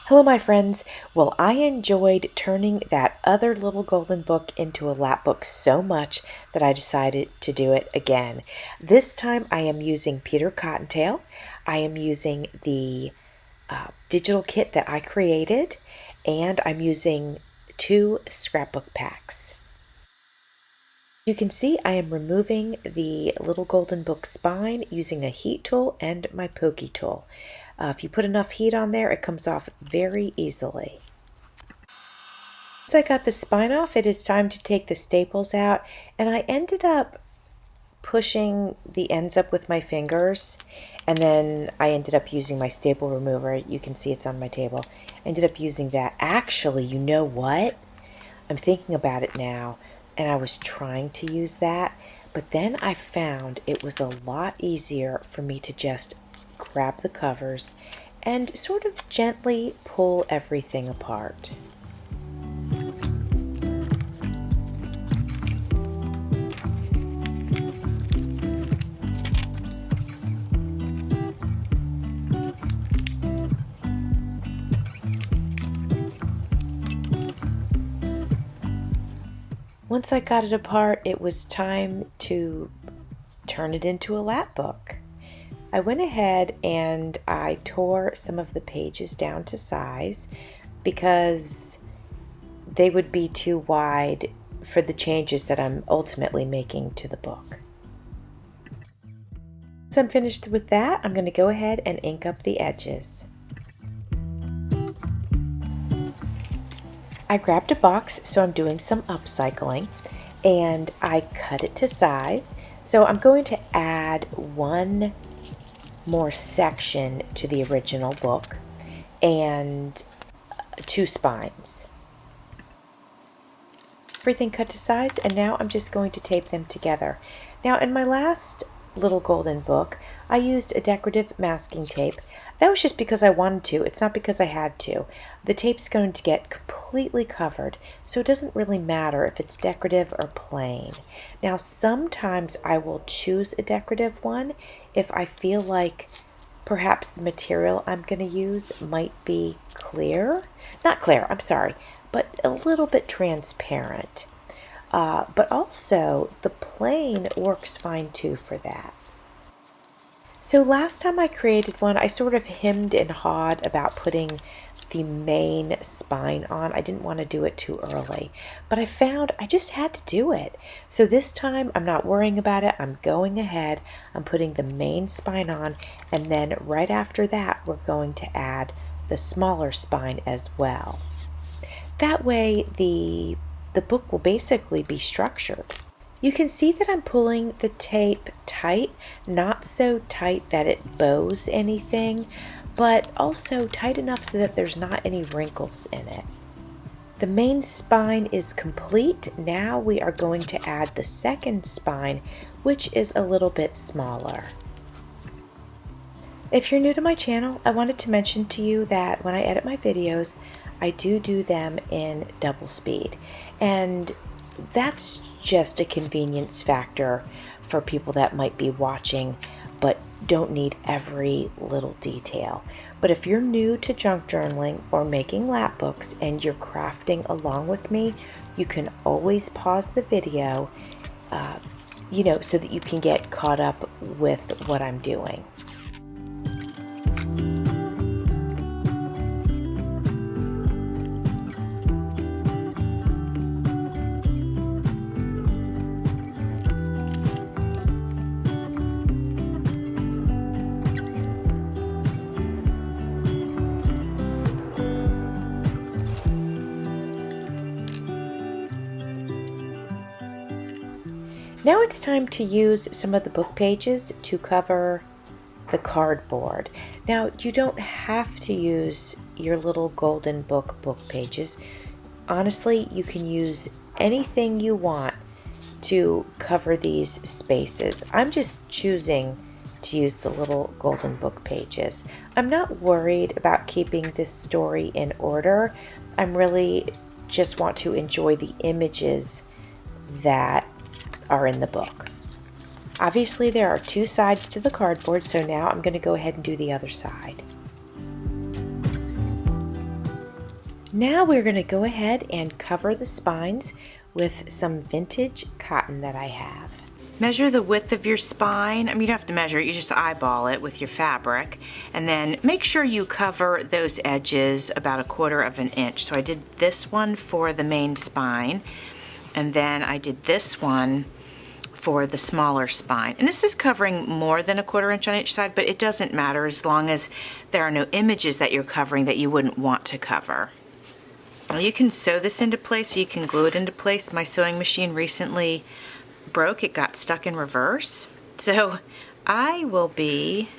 Hello, my friends. Well, I enjoyed turning that other little golden book into a LapBook so much that I decided to do it again. This time I am using Peter Cottontail. I am using the digital kit that I created, and I'm using 2 scrapbook packs. You can see I am removing the little golden book spine using a heat tool and my pokey tool. If you put enough heat on there, it comes off very easily. Once I got the spine off, it is time to take the staples out, and I ended up pushing the ends up with my fingers, and then I ended up using my staple remover. You can see it's on my table. I ended up using that. Actually, you know what? I'm thinking about it now, and I was trying to use that, but then I found it was a lot easier for me to just grab the covers and sort of gently pull everything apart. Once I got it apart, it was time to turn it into a LapBook. I went ahead and I tore some of the pages down to size because they would be too wide for the changes that I'm ultimately making to the book. Once I'm finished with that, I'm going to go ahead and ink up the edges. I grabbed a box, so I'm doing some upcycling, and I cut it to size. So I'm going to add one more section to the original book and 2 spines. Everything cut to size, and now I'm just going to tape them together. Now, in my last little golden book, I used a decorative masking tape. That was just because I wanted to. It's not because I had to. The tape's going to get completely covered, so it doesn't really matter if it's decorative or plain. Now, sometimes I will choose a decorative one if I feel like perhaps the material I'm going to use might be clear. Not clear, I'm sorry, but a little bit transparent. But also, the plain works fine too for that. So last time I created one, I sort of hemmed and hawed about putting the main spine on. I didn't want to do it too early, but I found I just had to do it. So this time I'm not worrying about it. I'm going ahead. I'm putting the main spine on, and then right after that, we're going to add the smaller spine as well. That way the book will basically be structured. You can see that I'm pulling the tape tight, not so tight that it bows anything, but also tight enough so that there's not any wrinkles in it. The main spine is complete. Now we are going to add the second spine, which is a little bit smaller. If you're new to my channel, I wanted to mention to you that when I edit my videos, I do them in double speed, and that's just a convenience factor for people that might be watching but don't need every little detail. But if you're new to junk journaling or making LapBooks and you're crafting along with me, you can always pause the video, so that you can get caught up with what I'm doing. Now it's time to use some of the book pages to cover the cardboard. Now, you don't have to use your little golden book pages. Honestly, you can use anything you want to cover these spaces. I'm just choosing to use the little golden book pages. I'm not worried about keeping this story in order. I'm really just want to enjoy the images that are in the book. Obviously, there are 2 sides to the cardboard, so now I'm going to go ahead and do the other side. Now we're going to go ahead and cover the spines with some vintage cotton that I have. Measure the width of your spine. I mean, you don't have to measure it, you just eyeball it with your fabric. And then make sure you cover those edges about 1/4 of an inch. So I did this one for the main spine, and then I did this one for the smaller spine. And this is covering more than 1/4 inch on each side, but it doesn't matter as long as there are no images that you're covering that you wouldn't want to cover. You can sew this into place, or you can glue it into place. My sewing machine recently broke. It got stuck in reverse. So I will be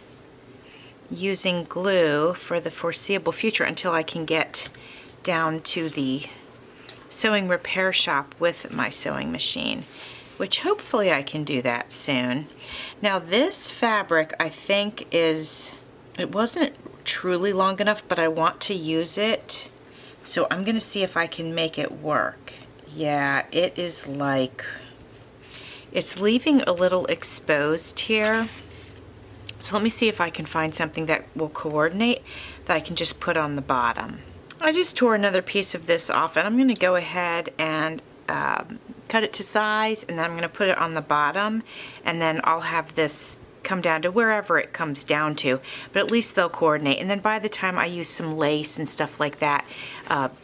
using glue for the foreseeable future until I can get down to the sewing repair shop with my sewing machine, which hopefully I can do that soon. Now this fabric, I think it wasn't truly long enough, but I want to use it. So I'm gonna see if I can make it work. Yeah, it is like, it's leaving a little exposed here. So let me see if I can find something that will coordinate that I can just put on the bottom. I just tore another piece of this off, and I'm gonna go ahead and cut it to size, and then I'm gonna put it on the bottom, and then I'll have this come down to wherever it comes down to, but at least they'll coordinate. And then by the time I use some lace and stuff like that,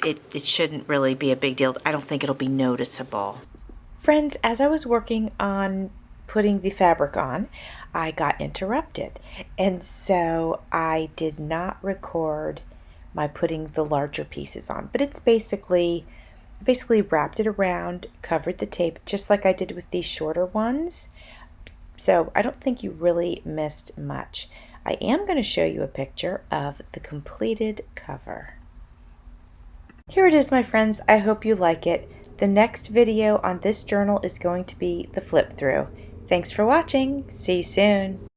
it shouldn't really be a big deal. I don't think it'll be noticeable. Friends, as I was working on putting the fabric on, I got interrupted, and so I did not record my putting the larger pieces on, but it's basically wrapped it around, covered the tape just like I did with these shorter ones. So I don't think you really missed much. I am going to show you a picture of the completed cover. Here it is, my friends. I hope you like it. The next video on this journal is going to be the flip through. Thanks for watching. See you soon.